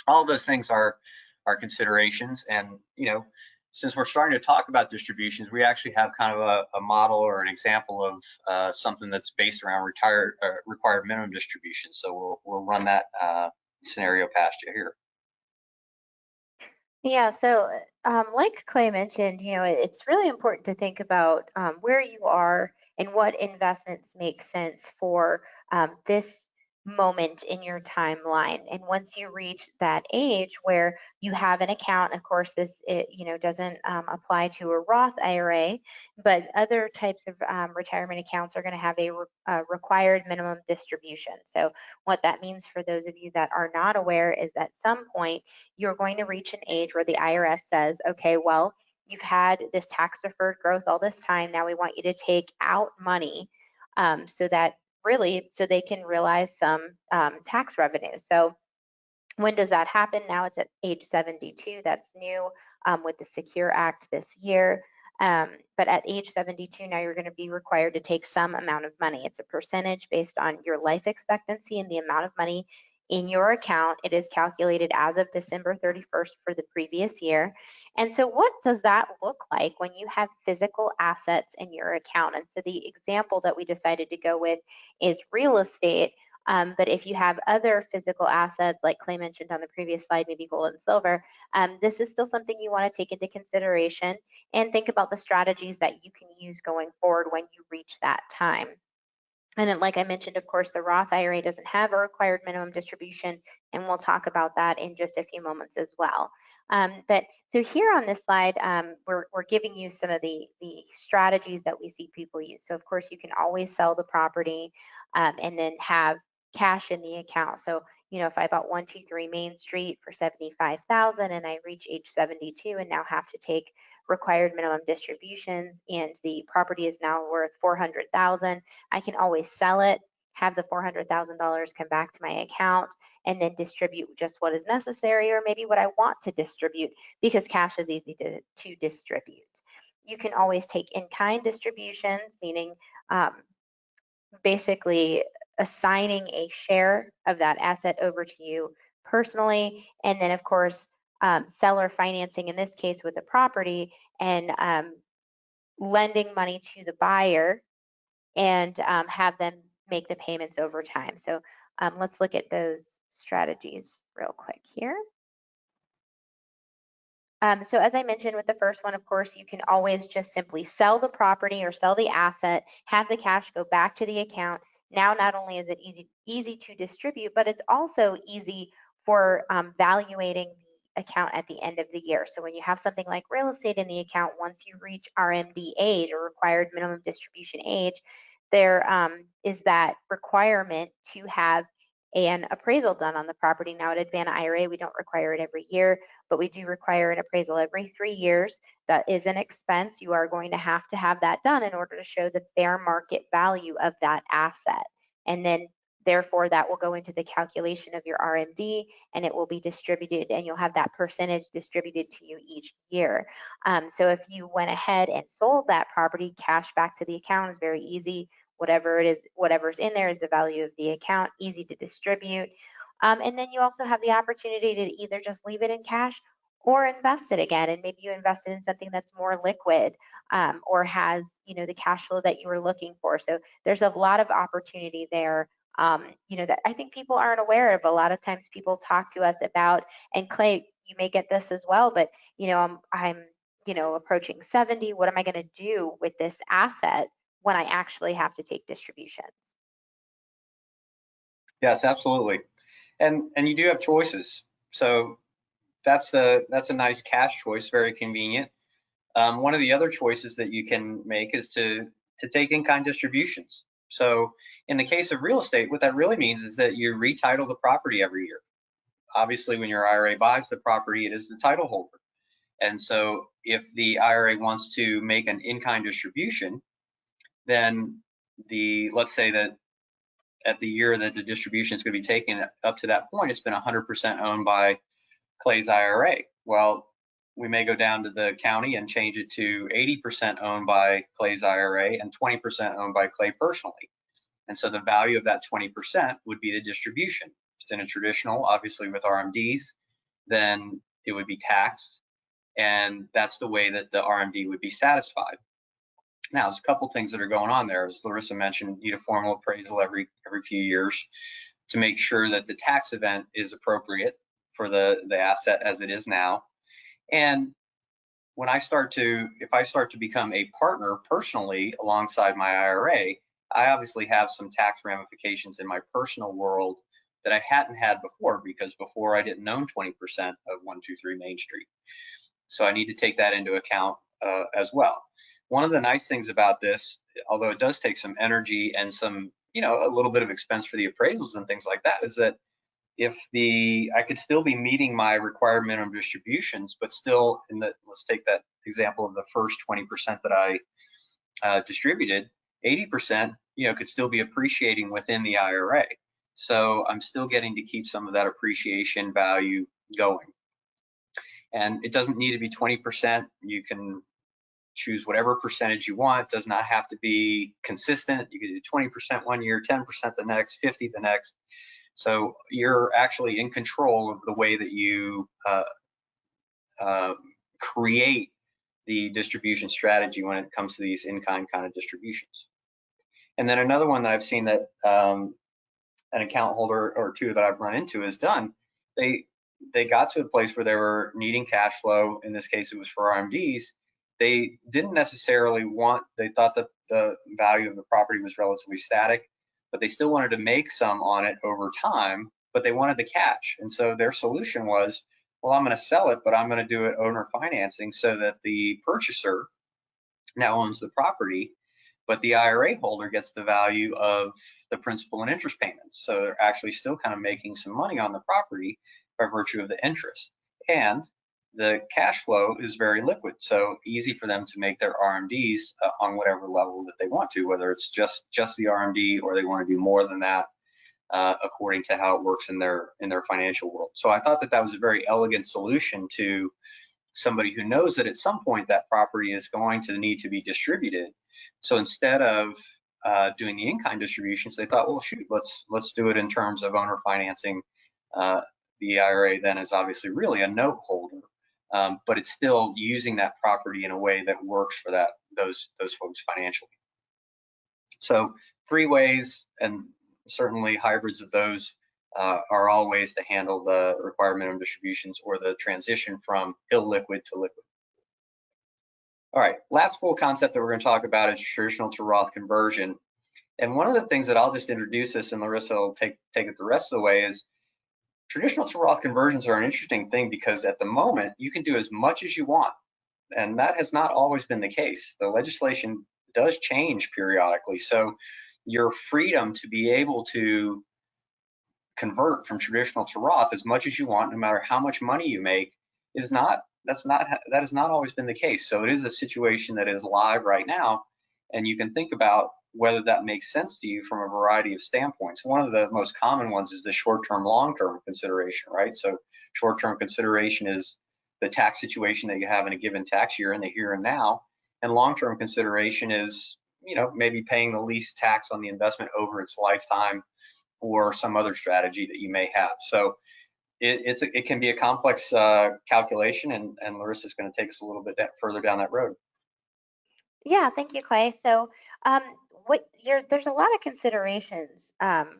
all those things are considerations. And since we're starting to talk about distributions, we actually have kind of a model or an example of something that's based around required minimum distribution. So we'll run that scenario past you here. Yeah, so like Clay mentioned, it's really important to think about where you are and what investments make sense for this moment in your timeline. And once you reach that age where you have an account, of course, this doesn't apply to a Roth IRA, but other types of retirement accounts are going to have a required minimum distribution. So what that means for those of you that are not aware is that at some point you're going to reach an age where the IRS says, okay, well, you've had this tax deferred growth all this time. Now we want you to take out money so they can realize some tax revenue. So when does that happen? Now it's at age 72. That's new with the Secure Act this year. But at age 72, now you're going to be required to take some amount of money. It's a percentage based on your life expectancy and the amount of money in your account. It is calculated as of December 31st for the previous year. And so what does that look like when you have physical assets in your account? And so the example that we decided to go with is real estate. But if you have other physical assets, like Clay mentioned on the previous slide, maybe gold and silver, this is still something you want to take into consideration and think about the strategies that you can use going forward when you reach that time. And then, like I mentioned, of course, the Roth IRA doesn't have a required minimum distribution, and we'll talk about that in just a few moments as well. But so here on this slide, we're giving you some of the strategies that we see people use. So of course, you can always sell the property and then have cash in the account. So if I bought 123 Main Street for $75,000 and I reach age 72 and now have to take required minimum distributions and the property is now worth $400,000, I can always sell it, have the $400,000 come back to my account, and then distribute just what is necessary or maybe what I want to distribute, because cash is easy to distribute. You can always take in-kind distributions, meaning basically assigning a share of that asset over to you personally, and then of course seller financing, in this case with the property, and lending money to the buyer and have them make the payments over time. So let's look at those strategies real quick here. So as I mentioned with the first one, of course, you can always just simply sell the property or sell the asset, have the cash go back to the account. Now, not only is it easy to distribute, but it's also easy for valuating the account at the end of the year. So when you have something like real estate in the account, once you reach RMD age, or required minimum distribution age, there is that requirement to have an appraisal done on the property. Now at Advanta IRA, we don't require it every year, but we do require an appraisal every 3 years. That is an expense. You are going to have that done in order to show the fair market value of that asset. And then therefore that will go into the calculation of your RMD and it will be distributed, and you'll have that percentage distributed to you each year. So if you went ahead and sold that property, cash back to the account is very easy. Whatever it is, whatever's in there is the value of the account, easy to distribute. And then you also have the opportunity to either just leave it in cash or invest it again. And maybe you invest it in something that's more liquid or has, the cash flow that you were looking for. So there's a lot of opportunity there, that I think people aren't aware of. A lot of times people talk to us about, and Clay, you may get this as well, but, I'm approaching 70. What am I going to do with this asset when I actually have to take distributions? Yes, absolutely. And you do have choices. So that's a nice cash choice, very convenient. One of the other choices that you can make is to take in-kind distributions. So in the case of real estate, what that really means is that you retitle the property every year. Obviously, when your IRA buys the property, it is the title holder. And so if the IRA wants to make an in-kind distribution, then let's say that at the year that the distribution is going to be taken, up to that point, it's been 100% owned by Clay's IRA. Well, we may go down to the county and change it to 80% owned by Clay's IRA and 20% owned by Clay personally. And so the value of that 20% would be the distribution. If it's in a traditional, obviously with RMDs, then it would be taxed, and that's the way that the RMD would be satisfied. Now, there's a couple things that are going on there. As Larissa mentioned, you need a formal appraisal every few years to make sure that the tax event is appropriate for the asset as it is now. And when if I start to become a partner personally alongside my IRA, I obviously have some tax ramifications in my personal world that I hadn't had before, because before I didn't own 20% of 123 Main Street. So I need to take that into account as well. One of the nice things about this, although it does take some energy and some, a little bit of expense for the appraisals and things like that, is that I could still be meeting my required minimum distributions, but still let's take that example of the first 20% that I distributed, 80%, could still be appreciating within the IRA. So I'm still getting to keep some of that appreciation value going. And it doesn't need to be 20%. You can choose whatever percentage you want. It does not have to be consistent. You can do 20% one year, 10% the next, 50% the next. So you're actually in control of the way that you create the distribution strategy when it comes to these in-kind kind of distributions. And then another one that I've seen that an account holder or two that I've run into has done, they got to a place where they were needing cash flow. In this case, it was for RMDs. They didn't necessarily they thought that the value of the property was relatively static, but they still wanted to make some on it over time, but they wanted the cash. And so their solution was, well, I'm going to sell it, but I'm going to do it owner financing so that the purchaser now owns the property, but the IRA holder gets the value of the principal and interest payments. So they're actually still kind of making some money on the property by virtue of the interest. And the cash flow is very liquid, so easy for them to make their RMDs on whatever level that they want to, whether it's just the RMD or they want to do more than that, according to how it works in their financial world. So I thought that that was a very elegant solution to somebody who knows that at some point that property is going to need to be distributed. So instead of doing the in-kind distributions, they thought, well, shoot, let's do it in terms of owner financing. The IRA then is obviously really a note holder, but it's still using that property in a way that works for those folks financially. So 3 ways, and certainly hybrids of those are all ways to handle the required minimum distributions or the transition from illiquid to liquid. All right, last full concept that we're going to talk about is traditional to Roth conversion. And one of the things that I'll just introduce this, and Larissa will take it the rest of the way, is traditional to Roth conversions are an interesting thing because at the moment you can do as much as you want, and that has not always been the case. The legislation does change periodically, so your freedom to be able to convert from traditional to Roth as much as you want, no matter how much money you make, that has not always been the case. So it is a situation that is live right now, and you can think about whether that makes sense to you from a variety of standpoints. One of the most common ones is the short-term, long-term consideration, right? So short-term consideration is the tax situation that you have in a given tax year in the here and now, and long-term consideration is, maybe paying the least tax on the investment over its lifetime, or some other strategy that you may have. So it can be a complex calculation, and Larissa's going to take us a little bit further down that road. Yeah, thank you, Clay. So there's a lot of considerations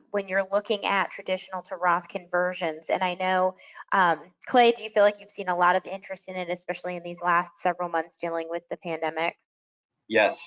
when you're looking at traditional to Roth conversions. And I know, Clay, do you feel like you've seen a lot of interest in it, especially in these last several months dealing with the pandemic? Yes.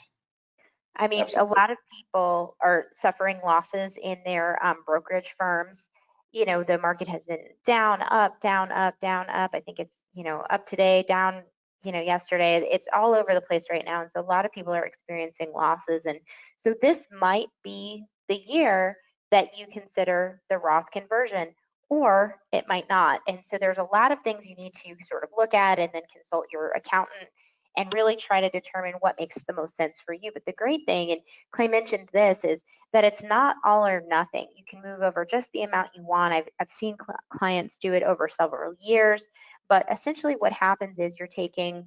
I mean, Absolutely. a lot of people are suffering losses in their brokerage firms. The market has been down, up, down, up, down, up. I think it's, up today, down, yesterday. It's all over the place right now. And so a lot of people are experiencing losses. And so this might be the year that you consider the Roth conversion, or it might not. And so there's a lot of things you need to sort of look at and then consult your accountant and really try to determine what makes the most sense for you. But the great thing, and Clay mentioned this, is that it's not all or nothing. You can move over just the amount you want. I've seen clients do it over several years, but essentially what happens is you're taking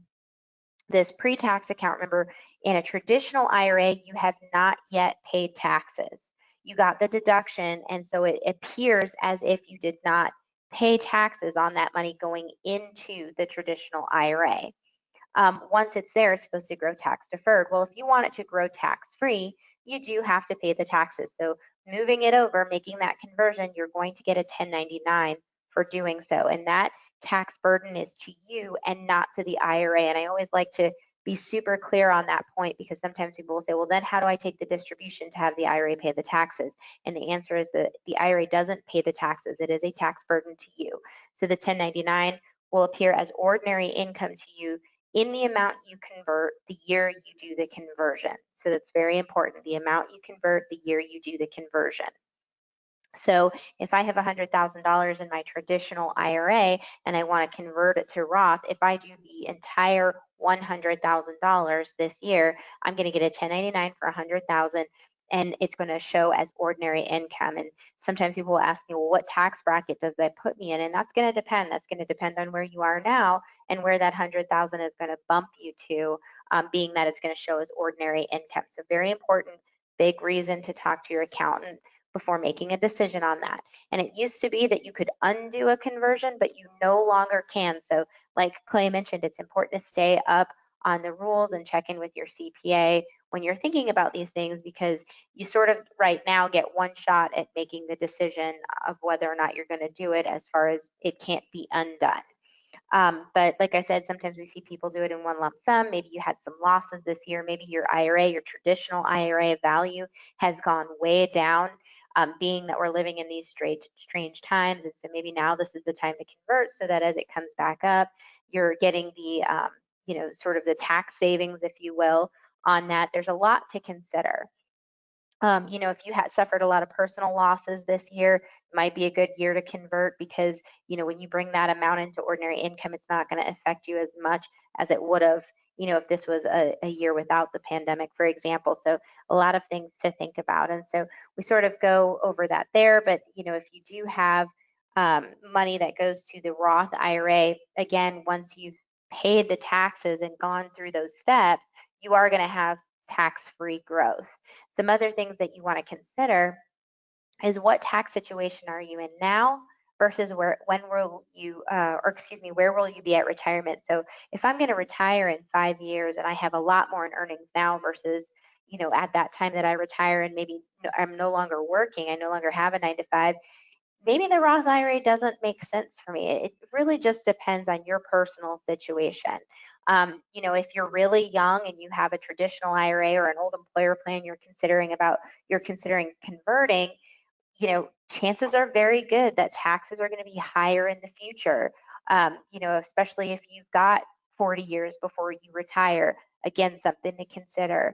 this pre-tax account. Remember, in a traditional IRA, you have not yet paid taxes. You got the deduction, and so it appears as if you did not pay taxes on that money going into the traditional IRA. Once it's there, it's supposed to grow tax deferred. Well, if you want it to grow tax free, you do have to pay the taxes. So moving it over, making that conversion, you're going to get a 1099 for doing so. And that tax burden is to you and not to the IRA. And I always like to be super clear on that point, because sometimes people will say, well, then how do I take the distribution to have the IRA pay the taxes? And the answer is that the IRA doesn't pay the taxes. It is a tax burden to you. So the 1099 will appear as ordinary income to you in the amount you convert the year you do the conversion. So that's very important. The amount you convert the year you do the conversion. So if I have $100,000 in my traditional IRA and I want to convert it to Roth, if I do the entire $100,000 this year, I'm going to get a 1099 for $100,000, and it's going to show as ordinary income. And sometimes people will ask me, well, what tax bracket does that put me in? And that's going to depend. That's going to depend on where you are now and where that $100,000 is going to bump you to, being that it's going to show as ordinary income. So very important, big reason to talk to your accountant before making a decision on that. And it used to be that you could undo a conversion, but you no longer can. So like Clay mentioned, it's important to stay up on the rules and check in with your CPA when you're thinking about these things, because you sort of right now get one shot at making the decision of whether or not you're going to do it, as far as it can't be undone. But like I said, sometimes we see people do it in one lump sum. Maybe you had some losses this year. Maybe your IRA, your traditional IRA value has gone way down, being that we're living in these strange times. And so maybe now this is the time to convert, so that as it comes back up, you're getting the, sort of the tax savings, if you will, on that. There's a lot to consider. If you had suffered a lot of personal losses this year, it might be a good year to convert, because, when you bring that amount into ordinary income, it's not going to affect you as much as it would have, if this was a year without the pandemic, for example. So a lot of things to think about. And so we sort of go over that there. But, if you do have money that goes to the Roth IRA, again, once you've paid the taxes and gone through those steps, you are going to have tax-free growth. Some other things that you want to consider is, what tax situation are you in now versus where will you be at retirement? So if I'm going to retire in 5 years and I have a lot more in earnings now versus, at that time that I retire, and maybe I'm no longer working, I no longer have a 9 to 5, maybe the Roth IRA doesn't make sense for me. It really just depends on your personal situation. If you're really young and you have a traditional IRA or an old employer plan you're considering converting, chances are very good that taxes are going to be higher in the future. Especially if you've got 40 years before you retire. Again, something to consider.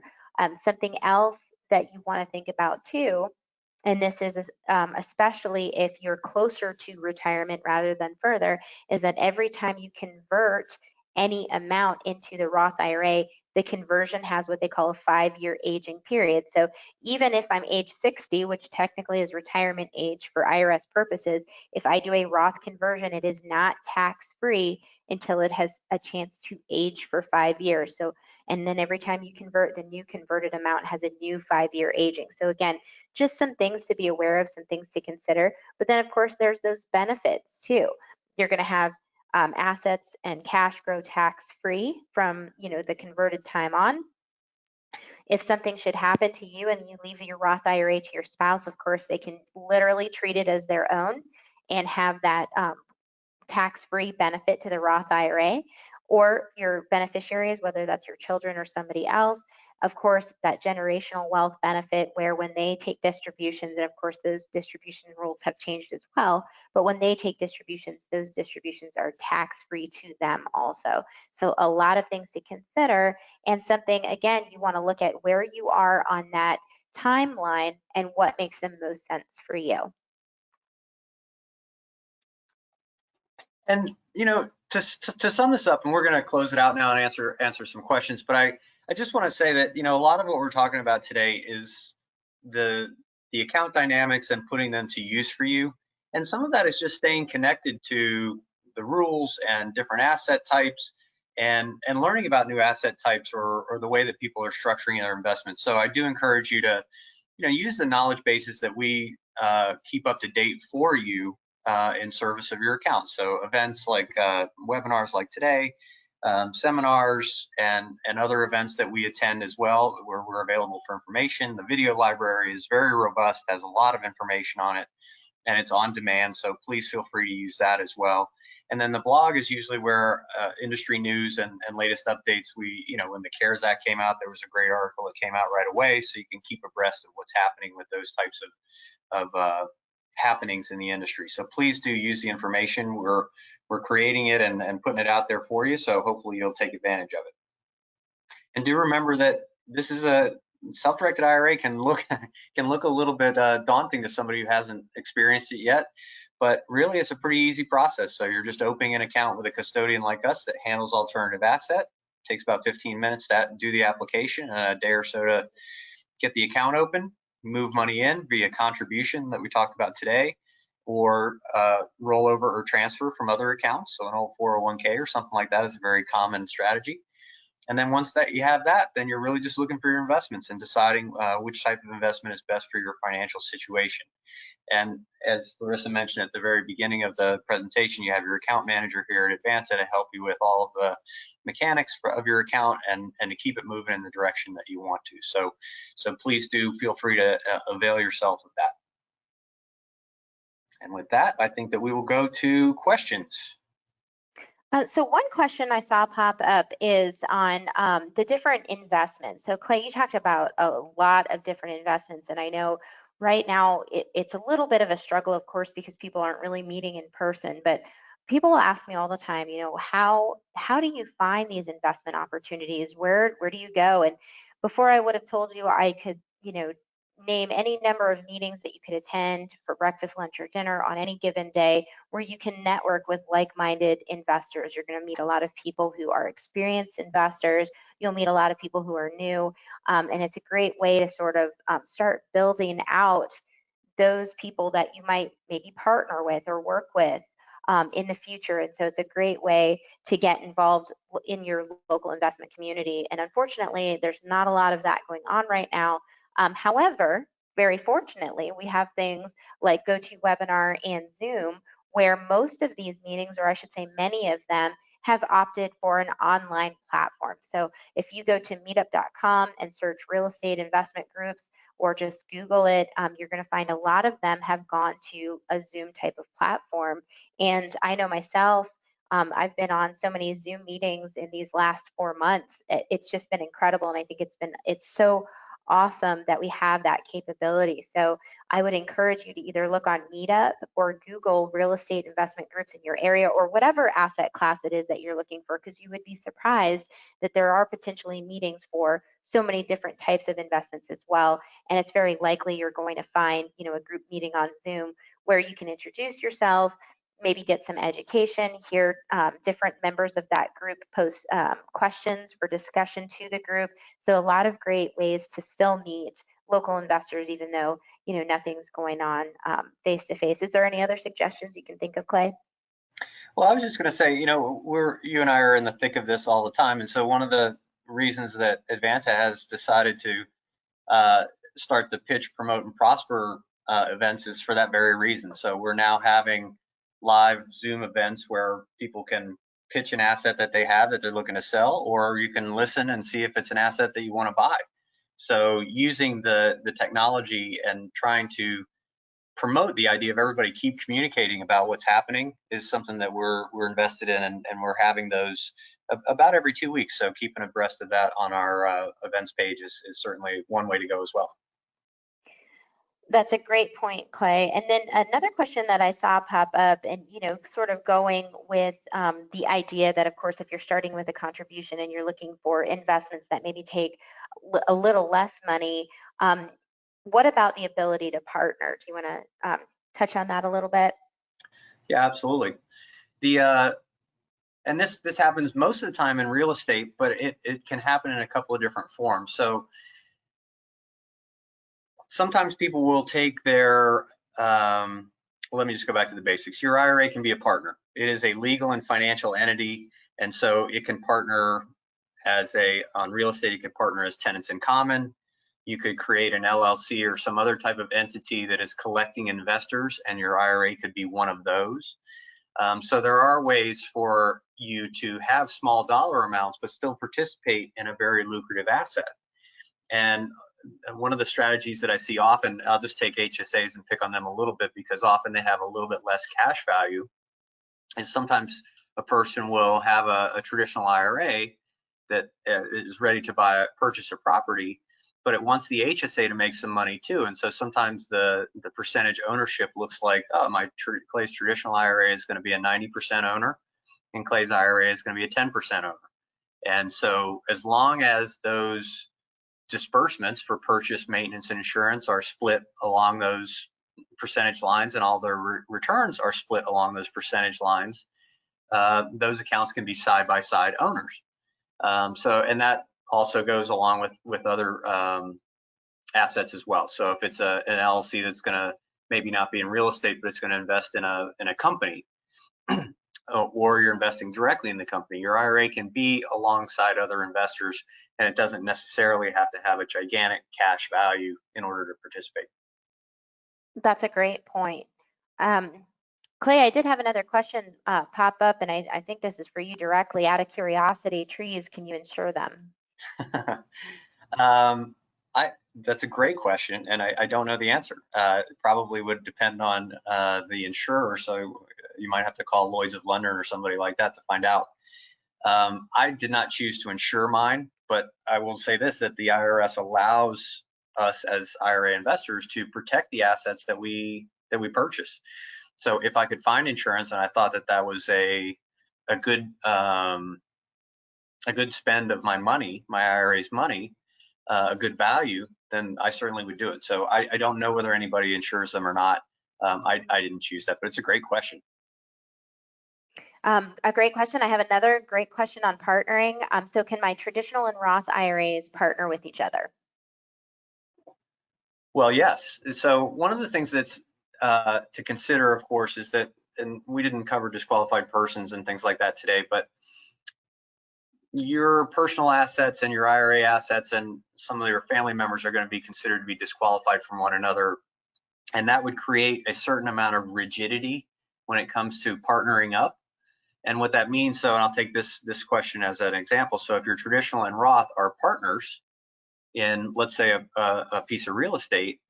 Something else that you want to think about too, and this is especially if you're closer to retirement rather than further, is that every time you convert any amount into the Roth IRA, the conversion has what they call a 5-year aging period. So even if I'm age 60, which technically is retirement age for IRS purposes, if I do a Roth conversion, it is not tax-free until it has a chance to age for 5 years. So, and then every time you convert, the new converted amount has a new 5-year aging. So again, just some things to be aware of, some things to consider. But then, of course, there's those benefits too. You're going to have assets and cash grow tax-free from the converted time on. If something should happen to you and you leave your Roth IRA to your spouse, of course, they can literally treat it as their own and have that tax-free benefit to the Roth IRA, or your beneficiaries, whether that's your children or somebody else. Of course, that generational wealth benefit, where when they take distributions, and of course those distribution rules have changed as well, but when they take distributions, those distributions are tax-free to them also. So a lot of things to consider, and something, again, you want to look at where you are on that timeline and what makes the most sense for you. And to sum this up, and we're going to close it out now and answer some questions, but I just want to say that a lot of what we're talking about today is the account dynamics and putting them to use for you, and some of that is just staying connected to the rules and different asset types, and learning about new asset types or the way that people are structuring their investments. So I do encourage you to use the knowledge bases that we keep up to date for you in service of your account. So events like webinars like today, seminars, and other events that we attend as well, where we're available for information. The video library is very robust, has a lot of information on it, and it's on demand, so please feel free to use that as well. And then the blog is usually where industry news and latest updates. When the CARES Act came out, there was a great article that came out right away, so you can keep abreast of what's happening with those types of happenings in the industry. So please do use the information. We're creating it and putting it out there for you, so hopefully you'll take advantage of it. And do remember that this is a self-directed IRA can look a little bit daunting to somebody who hasn't experienced it yet, but really it's a pretty easy process. So you're just opening an account with a custodian like us that handles alternative asset. It takes about 15 minutes to do the application and a day or so to get the account open, move money in via contribution that we talked about today, or rollover or transfer from other accounts. So an old 401k or something like that is a very common strategy. And then once that you have that, then you're really just looking for your investments and deciding which type of investment is best for your financial situation. And as Larissa mentioned at the very beginning of the presentation, you have your account manager here at Advanta to help you with all of the mechanics of your account and to keep it moving in the direction that you want to. So please do feel free to avail yourself of that. And with that, I think that we will go to questions. So one question I saw pop up is on the different investments. So Clay, you talked about a lot of different investments, and I know right now it's a little bit of a struggle, of course, because people aren't really meeting in person. But people ask me all the time, you know, how do you find these investment opportunities? Where do you go? And before I would have told you, I could, you know, name any number of meetings that you could attend for breakfast, lunch, or dinner on any given day where you can network with like-minded investors. You're going to meet a lot of people who are experienced investors. You'll meet a lot of people who are new, and it's a great way to sort of start building out those people that you might maybe partner with or work with in the future. And so it's a great way to get involved in your local investment community. And unfortunately, there's not a lot of that going on right now. However, very fortunately, we have things like GoToWebinar and Zoom, where most of these meetings, or I should say many of them, have opted for an online platform. So if you go to meetup.com and search real estate investment groups, or just Google it, you're going to find a lot of them have gone to a Zoom type of platform. And I know myself, I've been on so many Zoom meetings in these last 4 months. It's just been incredible. And I think it's so awesome that we have that capability. So I would encourage you to either look on Meetup or Google real estate investment groups in your area or whatever asset class it is that you're looking for, because you would be surprised that there are potentially meetings for so many different types of investments as well. And it's very likely you're going to find, you know, a group meeting on Zoom where you can introduce yourself, maybe get some education, hear different members of that group post questions for discussion to the group. So a lot of great ways to still meet local investors, even though, you know, nothing's going on face to face. Is there any other suggestions you can think of, Clay? Well, I was just going to say, you know, you and I are in the thick of this all the time. And so one of the reasons that Advanta has decided to start the Pitch, Promote, and Prosper events is for that very reason. So we're now having live Zoom events where people can pitch an asset that they have that they're looking to sell, or you can listen and see if it's an asset that you want to buy. So using the technology and trying to promote the idea of everybody keep communicating about what's happening is something that we're invested in, and we're having those about every 2 weeks. So keeping abreast of that on our events page is certainly one way to go as well. That's a great point, Clay. And then another question that I saw pop up, and you know, sort of going with the idea that, of course, if you're starting with a contribution and you're looking for investments that maybe take a little less money, what about the ability to partner? Do you want to touch on that a little bit? Yeah, absolutely. And this happens most of the time in real estate, but it can happen in a couple of different forms. So sometimes people will take their, well, let me just go back to the basics. Your IRA can be a partner. It is a legal and financial entity, and so it can partner on real estate, it can partner as tenants in common. You could create an LLC or some other type of entity that is collecting investors, and your IRA could be one of those. So there are ways for you to have small dollar amounts, but still participate in a very lucrative asset. And one of the strategies that I see often, I'll just take HSAs and pick on them a little bit because often they have a little bit less cash value, is sometimes a person will have a traditional IRA that is ready to purchase a property, but it wants the HSA to make some money too. And so sometimes the percentage ownership looks like, oh, Clay's traditional IRA is going to be a 90% owner, and Clay's IRA is going to be a 10% owner. And so as long as those disbursements for purchase, maintenance, and insurance are split along those percentage lines, and all their returns are split along those percentage lines, those accounts can be side-by-side owners. And that also goes along with other assets as well. So if it's an LLC that's going to maybe not be in real estate, but it's going to invest in a company, or you're investing directly in the company, your IRA can be alongside other investors, and it doesn't necessarily have to have a gigantic cash value in order to participate. That's a great point. Um, Clay, I did have another question pop up, and I think this is for you directly. Out of curiosity, trees, can you insure them? Um, that's a great question, and I don't know the answer. It probably would depend on the insurer, so you might have to call Lloyd's of London or somebody like that to find out. I did not choose to insure mine, but I will say this, that the IRS allows us as IRA investors to protect the assets that we purchase. So if I could find insurance and I thought that that was a good spend of my money, my IRA's money, a good value, then I certainly would do it. So I don't know whether anybody insures them or not. I didn't choose that, but it's a great question. A great question. I have another great question on partnering. So can my traditional and Roth IRAs partner with each other? Well, yes. So one of the things that's to consider, of course, is that, and we didn't cover disqualified persons and things like that today, but your personal assets and your IRA assets and some of your family members are going to be considered to be disqualified from one another. And that would create a certain amount of rigidity when it comes to partnering up. And what that means, so, and I'll take this question as an example. So if your traditional and Roth are partners in, let's say, a piece of real estate,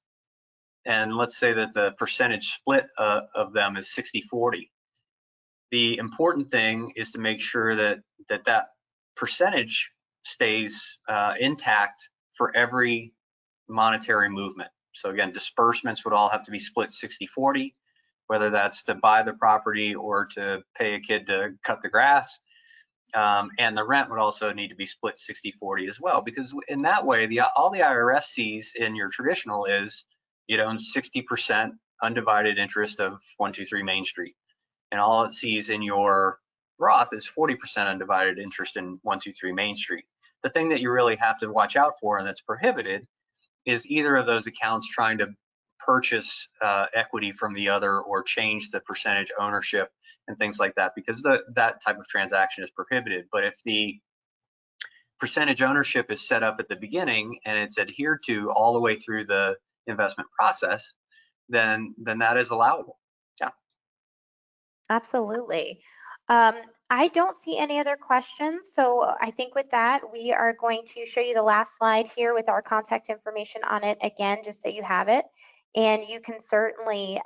and let's say that the percentage split of them is 60-40. The important thing is to make sure that that percentage stays intact for every monetary movement. So again, disbursements would all have to be split 60-40, whether that's to buy the property or to pay a kid to cut the grass. And the rent would also need to be split 60-40 as well, because in that way, all the IRS sees in your traditional is you own 60% undivided interest of 123 Main Street, and all it sees in your Roth is 40% undivided interest in 123 Main Street. The thing that you really have to watch out for, and that's prohibited, is either of those accounts trying to purchase equity from the other or change the percentage ownership and things like that, because that type of transaction is prohibited. But if the percentage ownership is set up at the beginning and it's adhered to all the way through the investment process, then that is allowable. Yeah. Absolutely. Um, I don't see any other questions. So I think with that, we are going to show you the last slide here with our contact information on it again, just so you have it. And you can certainly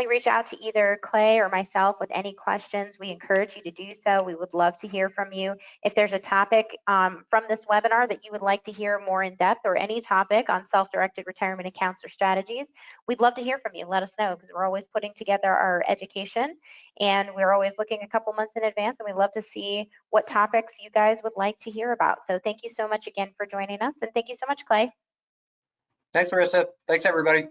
reach out to either Clay or myself with any questions. We encourage you to do so. We would love to hear from you. If there's a topic from this webinar that you would like to hear more in depth, or any topic on self-directed retirement accounts or strategies, we'd love to hear from you. Let us know, because we're always putting together our education, and we're always looking a couple months in advance, and we love to see what topics you guys would like to hear about. So thank you so much again for joining us, and thank you so much, Clay. Thanks, Larissa. Thanks, everybody.